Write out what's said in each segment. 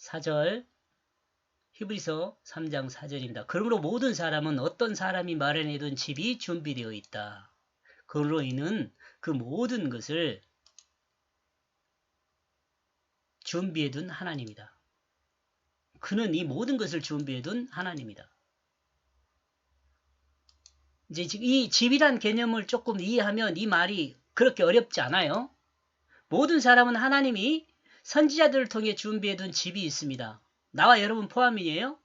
4절, 히브리서 3장 4절입니다. 그러므로 모든 사람은 어떤 사람이 마련해둔 집이 준비되어 있다. 그로 이는 그 모든 것을 준비해둔 하나님이다. 그는 이 모든 것을 준비해둔 하나님이다. 이제 이 집이란 개념을 조금 이해하면 이 말이 그렇게 어렵지 않아요. 모든 사람은 하나님이 선지자들을 통해 준비해둔 집이 있습니다. 나와 여러분 포함이에요?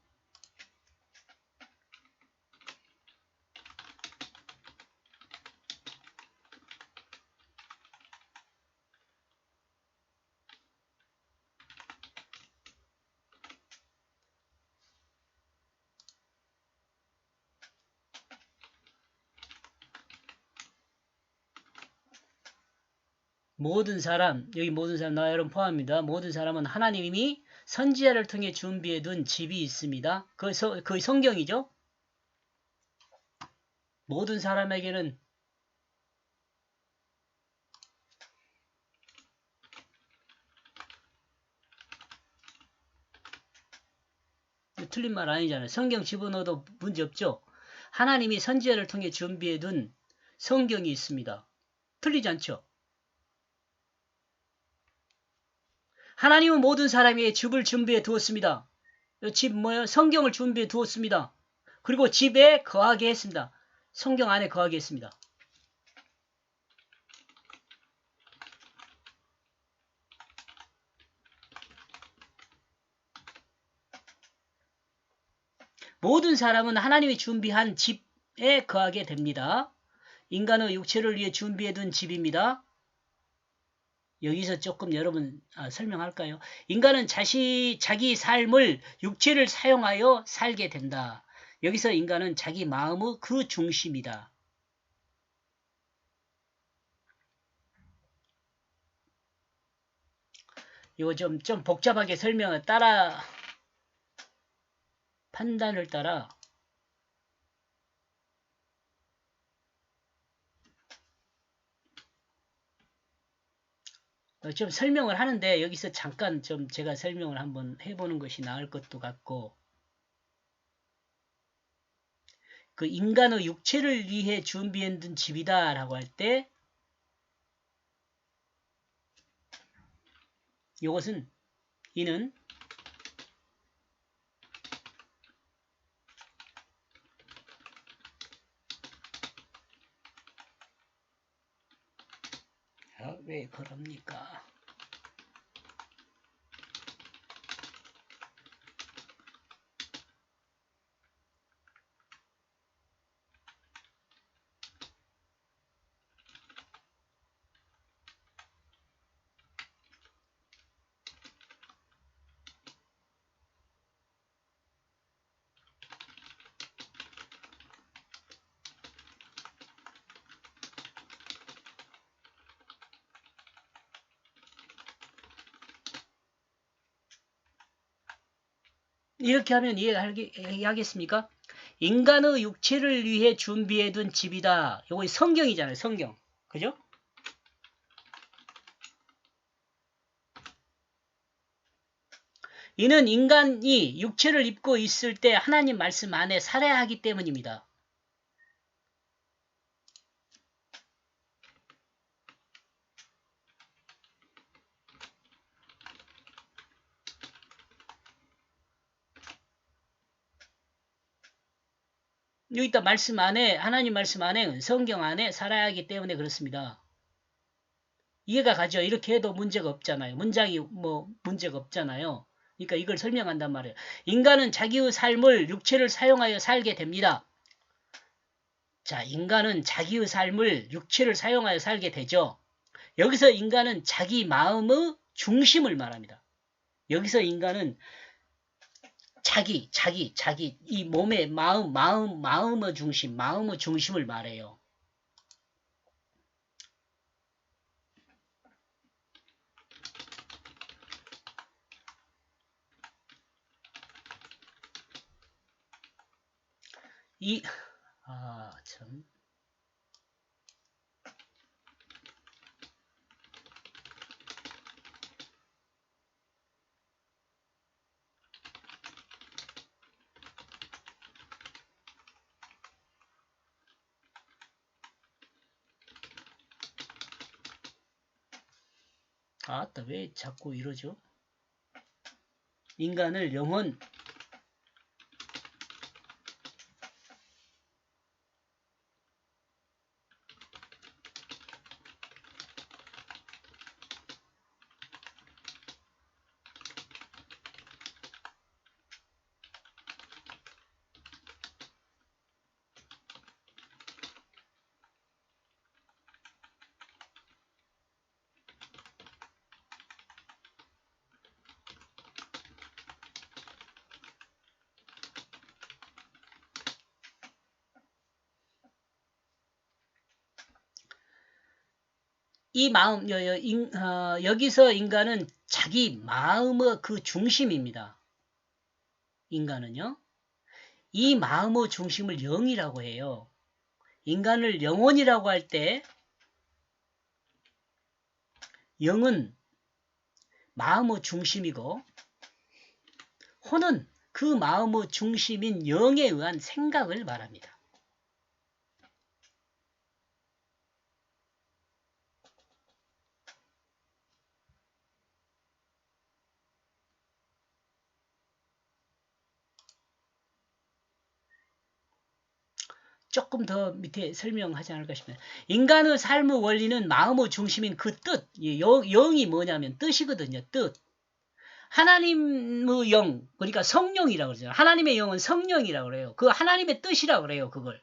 모든 사람, 여기 모든 사람, 나와 여러분 포함입니다. 모든 사람은 하나님이 선지자를 통해 준비해둔 집이 있습니다. 그 성경이죠. 모든 사람에게는 틀린 말 아니잖아요. 성경 집어넣어도 문제없죠. 하나님이 선지자를 통해 준비해둔 성경이 있습니다. 틀리지 않죠. 하나님은 모든 사람에게 집을 준비해 두었습니다. 집 뭐예요? 성경을 준비해 두었습니다. 그리고 집에 거하게 했습니다. 성경 안에 거하게 했습니다. 모든 사람은 하나님이 준비한 집에 거하게 됩니다. 인간의 육체를 위해 준비해둔 집입니다. 여기서 조금 여러분 설명할까요? 인간은 자기 삶을 육체를 사용하여 살게 된다. 여기서 인간은 자기 마음의 그 중심이다. 이거 좀 복잡하게 설명을 따라 판단을 따라 좀 설명을 하는데 여기서 잠깐 좀 제가 설명을 한번 해보는 것이 나을 것도 같고 그 인간의 육체를 위해 준비해둔 집이다 라고 할 때 이것은 이는 왜 그럽니까? 이렇게 하면 이해하겠습니까? 인간의 육체를 위해 준비해둔 집이다. 이거 성경이잖아요. 성경. 그죠? 이는 인간이 육체를 입고 있을 때 하나님 말씀 안에 살아야 하기 때문입니다. 여기다 말씀 안에 하나님 말씀 안에 성경 안에 살아야 하기 때문에 그렇습니다. 이해가 가죠? 이렇게 해도 문제가 없잖아요. 문장이 문제가 없잖아요. 그러니까 이걸 설명한단 말이에요. 인간은 자기의 삶을 육체를 사용하여 살게 됩니다. 자, 인간은 자기의 삶을 육체를 사용하여 살게 되죠. 여기서 인간은 자기 마음의 중심을 말합니다. 여기서 인간은 자기 이 몸의 마음의 중심을 말해요. 참. 아따, 왜 자꾸 이러죠? 인간을 영혼, 이 마음, 여기서 인간은 자기 마음의 그 중심입니다. 인간은요. 이 마음의 중심을 영이라고 해요. 인간을 영혼이라고 할 때 영은 마음의 중심이고 혼은 그 마음의 중심인 영에 의한 생각을 말합니다. 조금 더 밑에 설명하지 않을까 싶습니다. 인간의 삶의 원리는 마음의 중심인 그 뜻, 영이 뭐냐면 뜻이거든요. 뜻. 하나님의 영, 그러니까 성령이라고 그러죠. 하나님의 영은 성령이라고 그래요. 그 하나님의 뜻이라고 그래요. 그걸.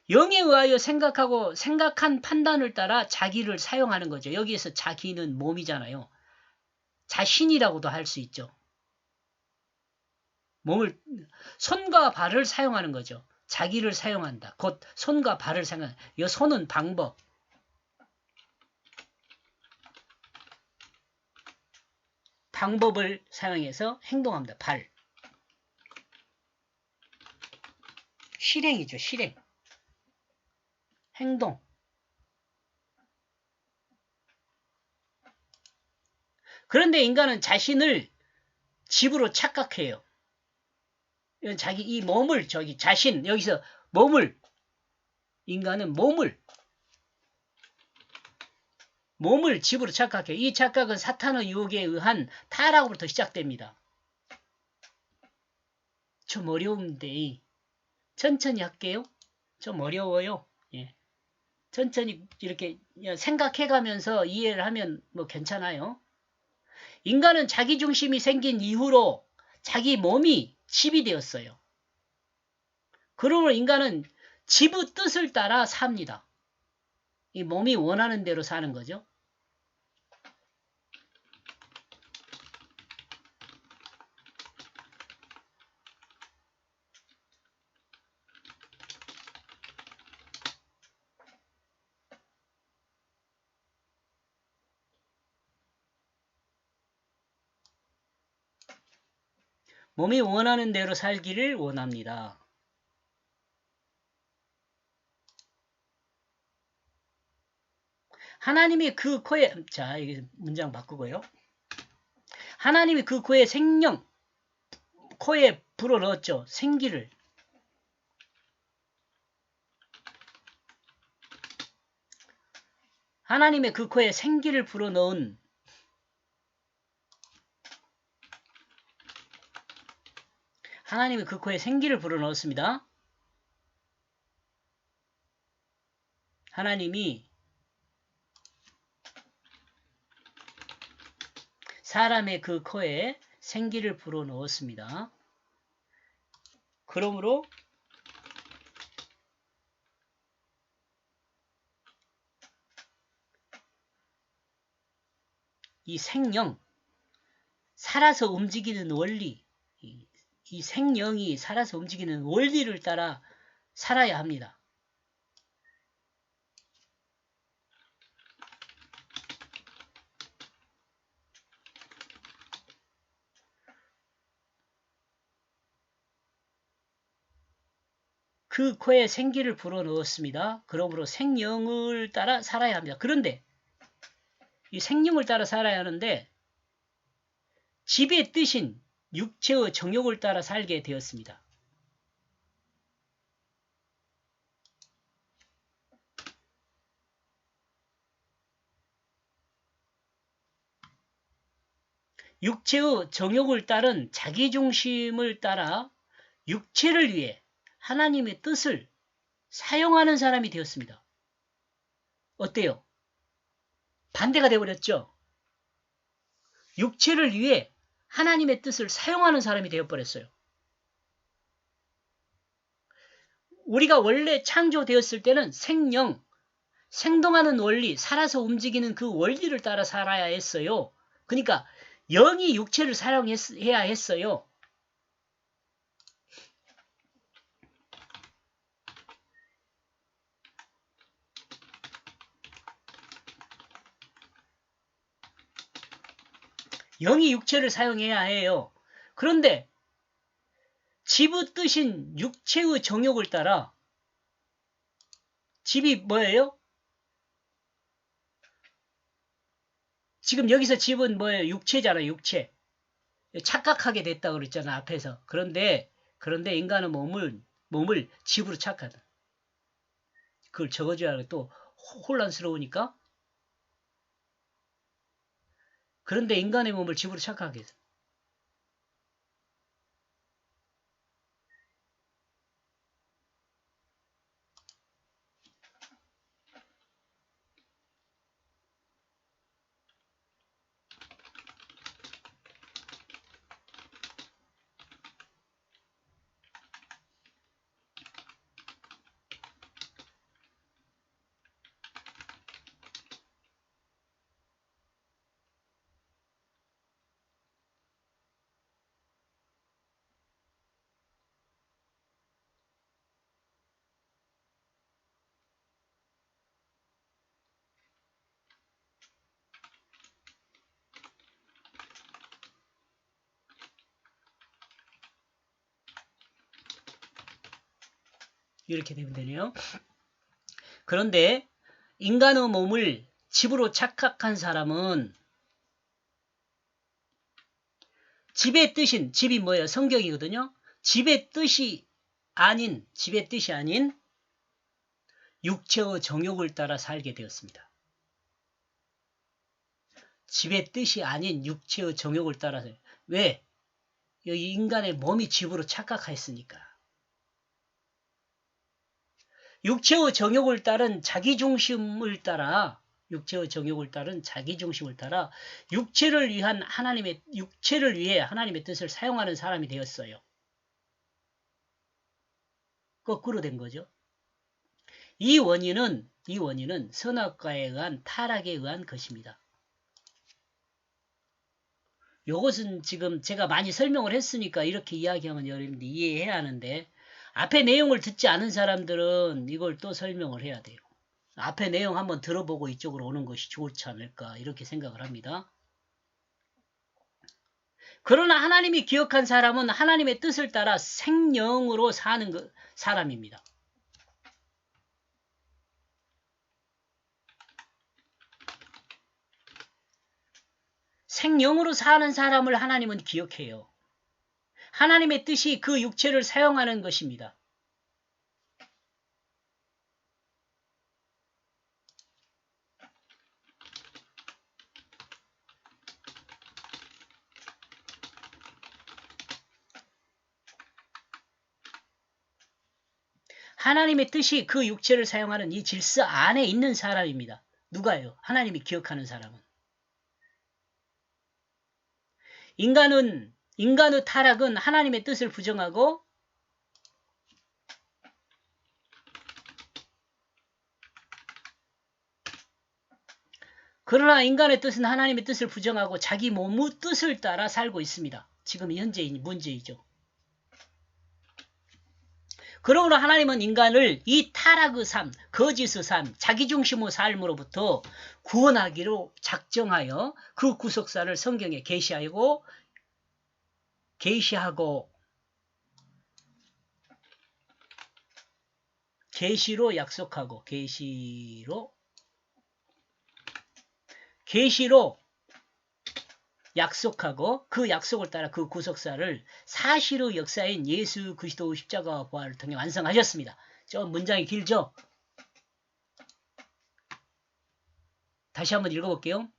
영에 의하여 생각하고 생각한 판단을 따라 자기를 사용하는 거죠. 여기에서 자기는 몸이잖아요. 자신이라고도 할 수 있죠. 몸을 손과 발을 사용하는 거죠. 자기를 사용한다. 곧 손과 발을 사용한다. 이 손은 방법. 방법을 사용해서 행동합니다. 발. 실행이죠. 실행. 행동. 그런데 인간은 자신을 집으로 착각해요. 자기 이 몸을 자신 여기서 몸을 인간은 몸을 집으로 착각해요. 이 착각은 사탄의 유혹에 의한 타락으로부터 시작됩니다. 좀 어려운데 천천히 할게요. 좀 어려워요. 예. 천천히 이렇게 생각해가면서 이해를 하면 뭐 괜찮아요. 인간은 자기중심이 생긴 이후로 자기 몸이 집이 되었어요. 그러므로 인간은 집의 뜻을 따라 삽니다. 이 몸이 원하는 대로 사는 거죠. 몸이 원하는 대로 살기를 원합니다. 하나님이 그 코에, 자, 이게 문장 바꾸고요. 하나님이 그 코에 생명, 코에 불어넣었죠. 생기를. 하나님의 그 코에 생기를 불어넣은 하나님이 그 코에 생기를 불어넣었습니다. 하나님이 사람의 그 코에 생기를 불어넣었습니다. 그러므로 이 생령, 살아서 움직이는 원리, 이 생령이 살아서 움직이는 원리를 따라 살아야 합니다. 그 코에 생기를 불어넣었습니다. 그러므로 생령을 따라 살아야 합니다. 그런데 이 생령을 따라 살아야 하는데 집의 뜻인 육체의 정욕을 따라 살게 되었습니다. 육체의 정욕을 따른 자기중심을 따라 육체를 위해 하나님의 뜻을 사용하는 사람이 되었습니다. 어때요? 반대가 되어버렸죠? 육체를 위해 하나님의 뜻을 사용하는 사람이 되어버렸어요. 우리가 원래 창조되었을 때는 생명, 생동하는 원리, 살아서 움직이는 그 원리를 따라 살아야 했어요. 그러니까 영이 육체를 사용해야 했어요. 영이 육체를 사용해야 해요. 그런데 집의 뜻인 육체의 정욕을 따라 집이 뭐예요? 지금 여기서 집은 뭐예요? 육체잖아요. 육체. 착각하게 됐다고 그랬잖아. 앞에서. 그런데 인간은 몸을 집으로 착각하다. 그걸 적어줘야 하고 또 혼란스러우니까. 그런데 인간의 몸을 집으로 착각하게 됐어. 이렇게 되면 되네요. 그런데 인간의 몸을 집으로 착각한 사람은 집의 뜻인, 집이 뭐예요? 성경이거든요. 집의 뜻이 아닌 육체의 정욕을 따라 살게 되었습니다. 집의 뜻이 아닌 육체의 정욕을 따라서. 왜? 여기 인간의 몸이 집으로 착각했으니까. 육체의 정욕을 따른 자기중심을 따라 육체를 위해 하나님의 뜻을 사용하는 사람이 되었어요. 거꾸로 된 거죠. 이 원인은 선악과에 의한 타락에 의한 것입니다. 요것은 지금 제가 많이 설명을 했으니까 이렇게 이야기하면 여러분들이 이해해야 하는데, 앞에 내용을 듣지 않은 사람들은 이걸 또 설명을 해야 돼요. 앞에 내용 한번 들어보고 이쪽으로 오는 것이 좋지 않을까 이렇게 생각을 합니다. 그러나 하나님이 기억한 사람은 하나님의 뜻을 따라 생명으로 사는 사람입니다. 생명으로 사는 사람을 하나님은 기억해요. 하나님의 뜻이 그 육체를 사용하는 것입니다. 하나님의 뜻이 그 육체를 사용하는 이 질서 안에 있는 사람입니다. 누가요? 하나님이 기억하는 사람은. 인간의 타락은 하나님의 뜻을 부정하고 그러나 인간의 뜻은 하나님의 뜻을 부정하고 자기 몸의 뜻을 따라 살고 있습니다. 지금 현재 문제이죠. 그러므로 하나님은 인간을 이 타락의 삶, 거짓의 삶, 자기중심의 삶으로부터 구원하기로 작정하여 그 구속사를 성경에 계시하고 계시로 약속하고 계시로 약속하고 그 약속을 따라 그 구속사를 사실의 역사인 예수 그리스도의 십자가와 부활을 통해 완성하셨습니다. 좀 문장이 길죠? 다시 한번 읽어볼게요.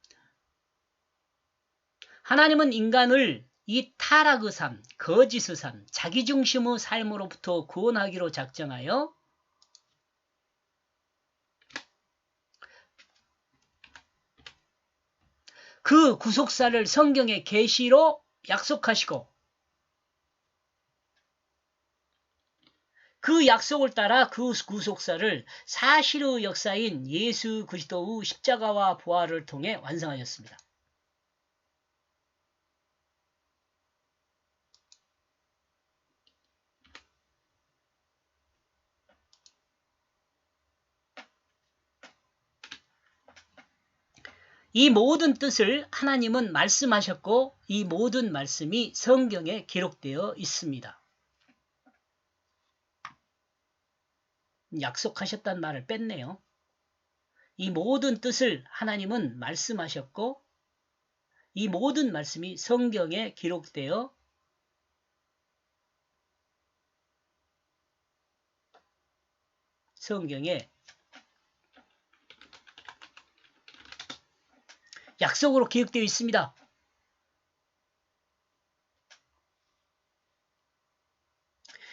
하나님은 인간을 이 타락의 삶, 거짓의 삶, 자기중심의 삶으로부터 구원하기로 작정하여 그 구속사를 성경의 계시로 약속하시고 그 약속을 따라 그 구속사를 사실의 역사인 예수 그리스도의 십자가와 부활을 통해 완성하셨습니다. 이 모든 뜻을 하나님은 말씀하셨고 이 모든 말씀이 성경에 기록되어 있습니다. 약속하셨다는 말을 뺐네요. 이 모든 뜻을 하나님은 말씀하셨고 이 모든 말씀이 성경에 기록되어 성경에 약속으로 기록되어 있습니다.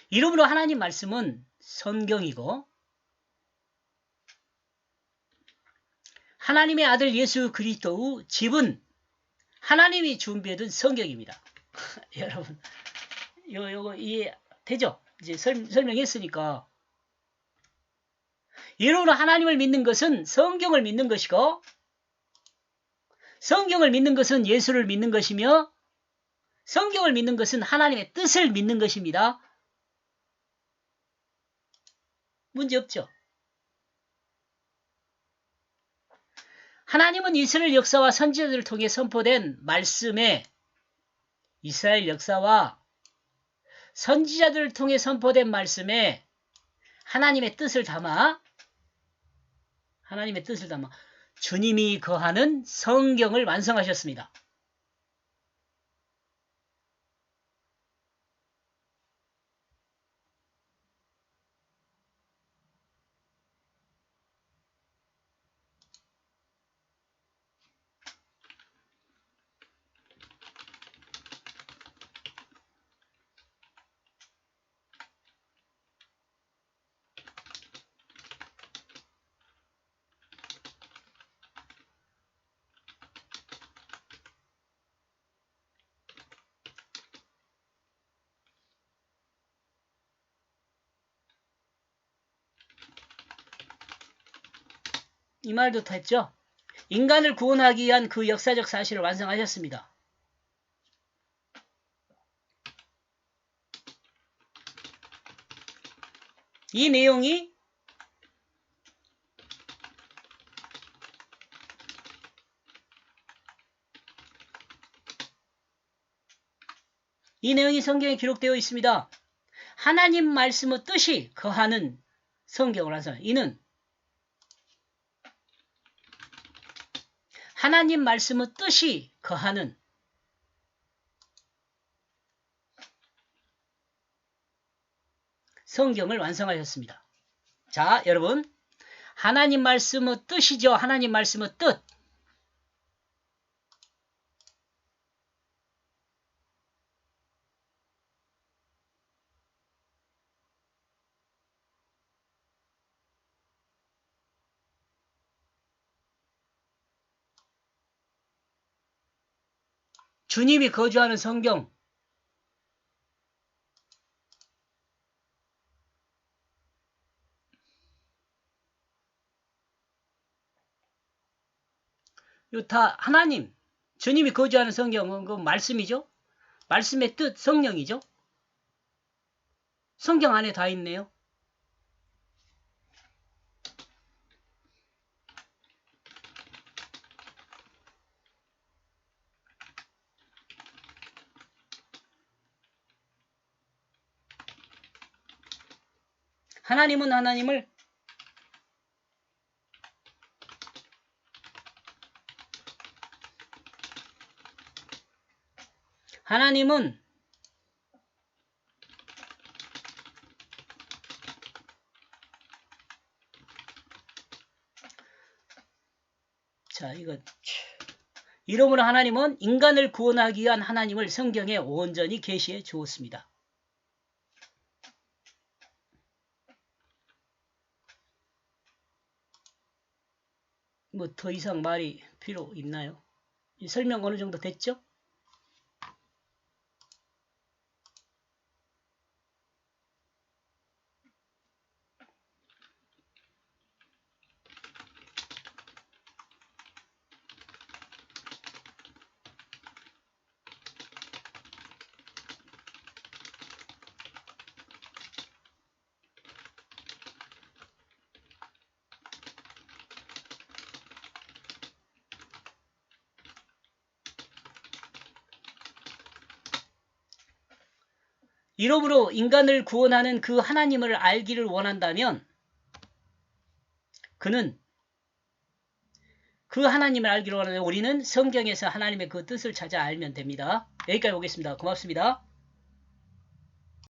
이러므로 하나님 말씀은 성경이고 하나님의 아들 예수 그리스도의 집은 하나님이 준비해둔 성경입니다. 여러분, 요거 이해 되죠? 이제 설명했으니까. 이러므로 하나님을 믿는 것은 성경을 믿는 것이고 성경을 믿는 것은 예수를 믿는 것이며 성경을 믿는 것은 하나님의 뜻을 믿는 것입니다. 문제 없죠? 하나님은 이스라엘 역사와 선지자들을 통해 선포된 말씀에 이스라엘 역사와 선지자들을 통해 선포된 말씀에 하나님의 뜻을 담아 주님이 거하는 성경을 완성하셨습니다. 이 말도 했죠. 인간을 구원하기 위한 그 역사적 사실을 완성하셨습니다. 이 내용이 성경에 기록되어 있습니다. 하나님 말씀의 뜻이 거하는 성경을 완성. 이는 하나님 말씀의 뜻이 거하는 성경을 완성하셨습니다. 자, 여러분, 하나님 말씀의 뜻이죠. 하나님 말씀의 뜻. 주님이 거주하는 성경. 요 다 하나님, 주님이 거주하는 성경은 그 말씀이죠. 말씀의 뜻, 성령이죠. 성경 안에 다 있네요. 하나님은 자, 이러므로 하나님은 인간을 구원하기 위한 하나님을 성경에 온전히 계시해 주었습니다. 뭐 더 이상 말이 필요 있나요? 설명 어느 정도 됐죠? 이러므로 인간을 구원하는 그 하나님을 알기를 원한다면 그는 그 하나님을 알기를 원하는 우리는 성경에서 하나님의 그 뜻을 찾아 알면 됩니다. 여기까지 보겠습니다. 고맙습니다.